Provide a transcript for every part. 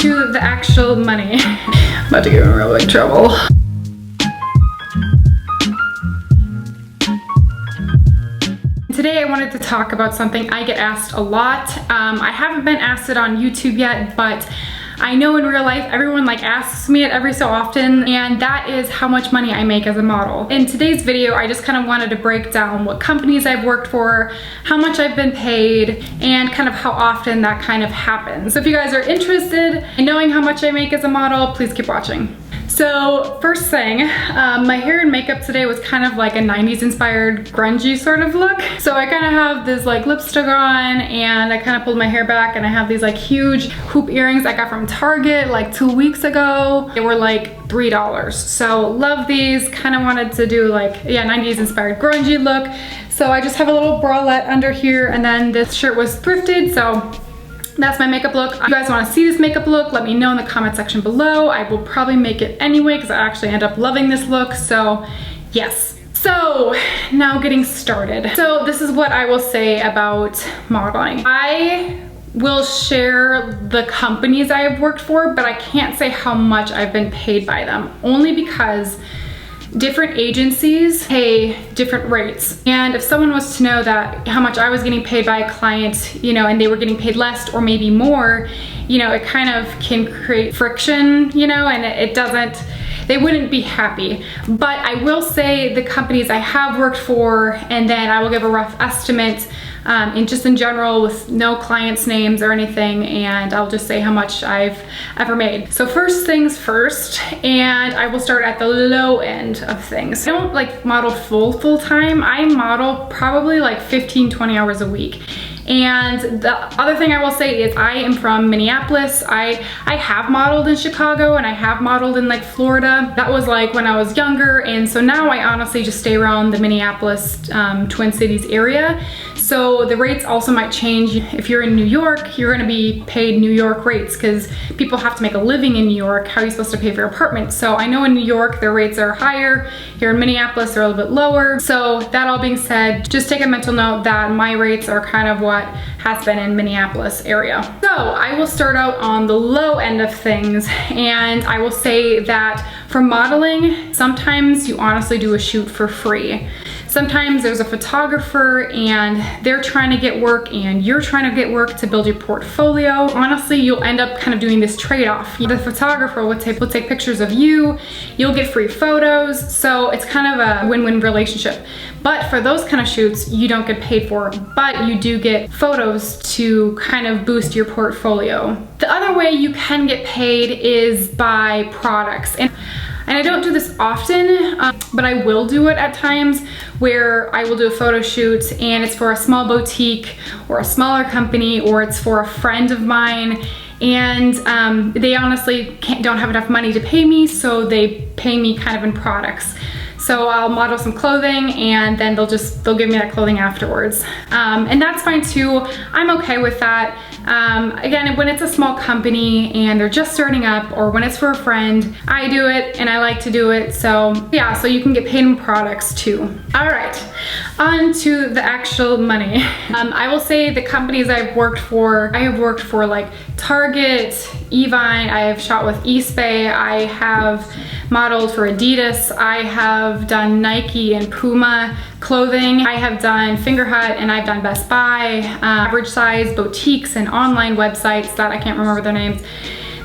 to the actual money. I'm about to get in real big trouble. Today I wanted to talk about something I get asked a lot. I haven't been asked it on YouTube yet, but I know in real life everyone asks me it every so often, and that is how much money I make as a model. In today's video, I just kind of wanted to break down what companies I've worked for, how much I've been paid, and kind of how often that kind of happens. So if you guys are interested in knowing how much I make as a model, please keep watching. So first thing, my hair and makeup today was kind of like a 90s inspired grungy sort of look. So I kind of have this lipstick on, and I kind of pulled my hair back, and I have these huge hoop earrings I got from Target 2 weeks ago. They were $3. So love these, kind of wanted to do 90s inspired grungy look. So I just have a little bralette under here, and then this shirt was thrifted, so that's my makeup look. If you guys want to see this makeup look, let me know in the comment section below. I will probably make it anyway because I actually end up loving this look, so yes. So now getting started. So this is what I will say about modeling. I will share the companies I have worked for, but I can't say how much I've been paid by them, only because different agencies pay different rates. And if someone was to know that how much I was getting paid by a client, and they were getting paid less or maybe more, it kind of can create friction, and they wouldn't be happy. But I will say the companies I have worked for, and then I will give a rough estimate in general with no clients' names or anything, and I'll just say how much I've ever made. So first things first, and I will start at the low end of things. I don't model full time. I model probably 15, 20 hours a week. And the other thing I will say is I am from Minneapolis. I have modeled in Chicago, and I have modeled in Florida. That was when I was younger, and so now I honestly just stay around the Minneapolis, Twin Cities area. So the rates also might change. If you're in New York, you're gonna be paid New York rates because people have to make a living in New York. How are you supposed to pay for your apartment? So I know in New York, their rates are higher. Here in Minneapolis, they're a little bit lower. So that all being said, just take a mental note that my rates are kind of what has been in Minneapolis area. So I will start out on the low end of things, and I will say that for modeling, sometimes you honestly do a shoot for free. Sometimes there's a photographer and they're trying to get work and you're trying to get work to build your portfolio. Honestly, you'll end up kind of doing this trade-off. The photographer will take pictures of you, you'll get free photos, so it's kind of a win-win relationship. But for those kind of shoots, you don't get paid for, but you do get photos to kind of boost your portfolio. The other way you can get paid is by products. And I don't do this often, but I will do it at times where I will do a photo shoot and it's for a small boutique or a smaller company, or it's for a friend of mine, and they honestly don't have enough money to pay me, so they pay me kind of in products. So I'll model some clothing and then they'll give me that clothing afterwards. And that's fine too. I'm okay with that. Again, when it's a small company and they're just starting up, or when it's for a friend, I do it and I like to do it. So yeah, so you can get paid in products too. All right, on to the actual money. I will say the companies I've worked for, I have worked for Target, Evine, I have shot with Eastbay, I have modeled for Adidas, I have done Nike and Puma clothing, I have done Fingerhut, and I've done Best Buy, average size boutiques and online websites that I can't remember their names.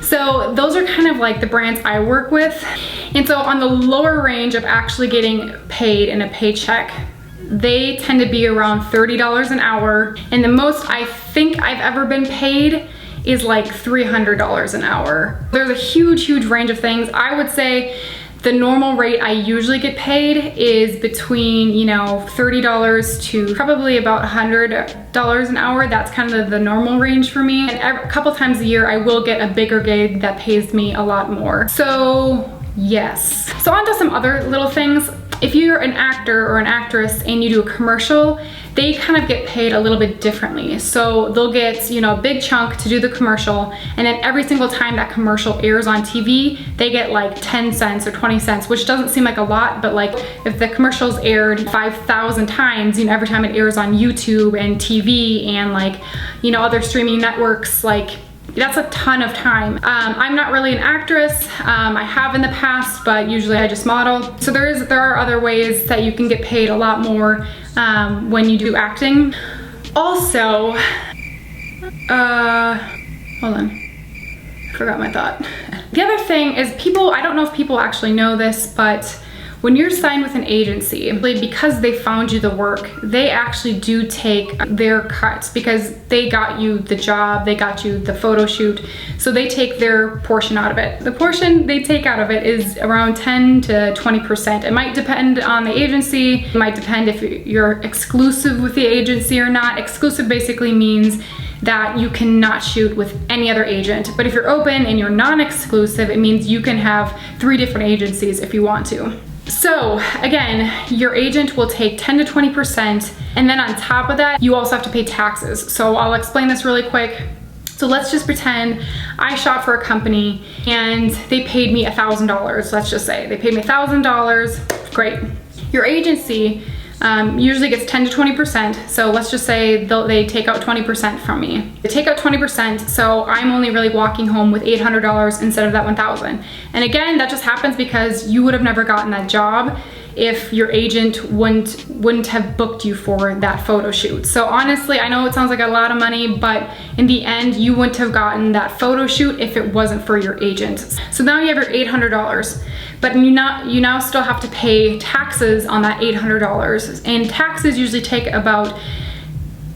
So those are kind of the brands I work with. And so on the lower range of actually getting paid in a paycheck, they tend to be around $30 an hour. And the most I think I've ever been paid is $300 an hour. There's a huge range of things. I would say the normal rate I usually get paid is between, $30 to probably about $100 an hour. That's kind of the normal range for me. And a couple times a year, I will get a bigger gig that pays me a lot more. So yes. So on to some other little things. If you're an actor or an actress and you do a commercial, they kind of get paid a little bit differently. So they'll get, a big chunk to do the commercial, and then every single time that commercial airs on TV, they get 10 cents or 20 cents, which doesn't seem like a lot, but if the commercial's aired 5,000 times, every time it airs on YouTube and TV and other streaming networks, That's a ton of time. I'm not really an actress. I have in the past, but usually I just model. So there are other ways that you can get paid a lot more when you do acting. Also, hold on, I forgot my thought. The other thing is I don't know if people actually know this, but when you're signed with an agency, because they found you the work, they actually do take their cuts because they got you the job, they got you the photo shoot, so they take their portion out of it. The portion they take out of it is around 10 to 20%. It might depend on the agency, it might depend if you're exclusive with the agency or not. Exclusive basically means that you cannot shoot with any other agent. But if you're open and you're non-exclusive, it means you can have 3 different agencies if you want to. So again, your agent will take 10 to 20%, and then on top of that, you also have to pay taxes. So I'll explain this really quick. So let's just pretend I shot for a company and they paid me $1,000. Let's just say they paid me $1,000, great. Your agency usually gets 10 to 20%. So let's just say they take out 20% from me. They take out 20%, so I'm only really walking home with $800 instead of that $1,000. And again, that just happens because you would have never gotten that job if your agent wouldn't have booked you for that photo shoot. So honestly, I know it sounds like a lot of money, but in the end, you wouldn't have gotten that photo shoot if it wasn't for your agent. So now you have your $800. But you now still have to pay taxes on that $800. And taxes usually take about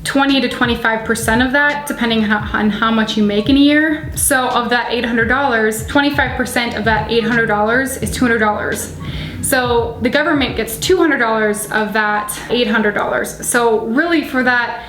20 to 25% of that, depending on how much you make in a year. So of that $800, 25% of that $800 is $200. So the government gets $200 of that $800. So really for that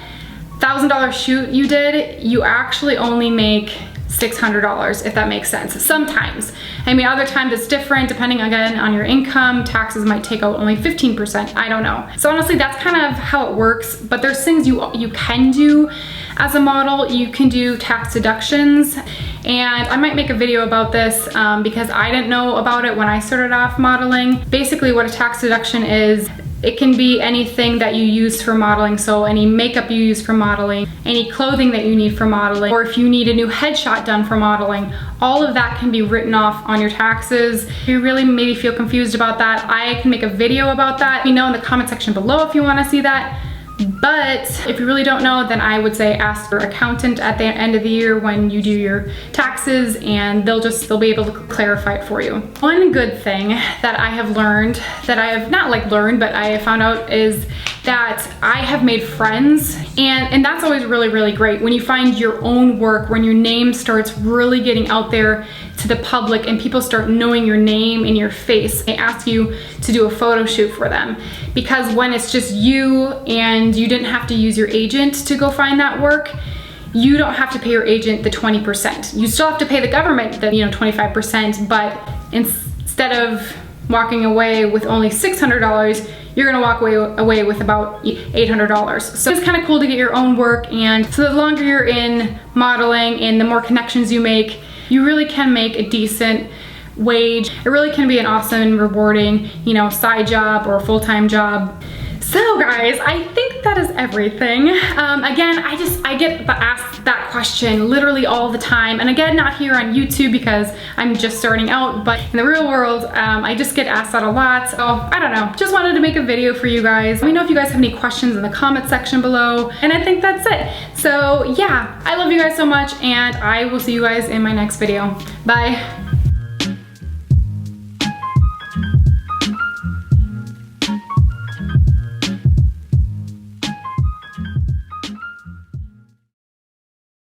$1,000 shoot you did, you actually only make $600, if that makes sense. Sometimes. I mean, other times it's different depending again on your income. Taxes might take out only 15%. I don't know. So honestly, that's kind of how it works. But there's things you can do as a model. You can do tax deductions. And I might make a video about this because I didn't know about it when I started off modeling. Basically what a tax deduction is, it can be anything that you use for modeling, so any makeup you use for modeling, any clothing that you need for modeling, or if you need a new headshot done for modeling, all of that can be written off on your taxes. If you really maybe feel confused about that, I can make a video about that. Let me know in the comment section below if you want to see that. But if you really don't know, then I would say ask your accountant at the end of the year when you do your taxes, and they'll be able to clarify it for you. One good thing that I have learned, that I have not like learned, but I have found out, is that I have made friends, and that's always really, really great when you find your own work, when your name starts really getting out there to the public and people start knowing your name and your face. They ask you to do a photo shoot for them, because when it's just you and you didn't have to use your agent to go find that work, you don't have to pay your agent the 20%. You still have to pay the government the 25%, but instead of walking away with only $600, you're gonna walk away with about $800. So it's kind of cool to get your own work, and so the longer you're in modeling and the more connections you make, you really can make a decent wage. It really can be an awesome and rewarding, side job or a full-time job. So guys, I think that is everything. Again, I get asked that question literally all the time. And again, not here on YouTube because I'm just starting out, but in the real world, I just get asked that a lot. So I don't know, just wanted to make a video for you guys. Let me know if you guys have any questions in the comment section below. And I think that's it. So yeah, I love you guys so much, and I will see you guys in my next video. Bye.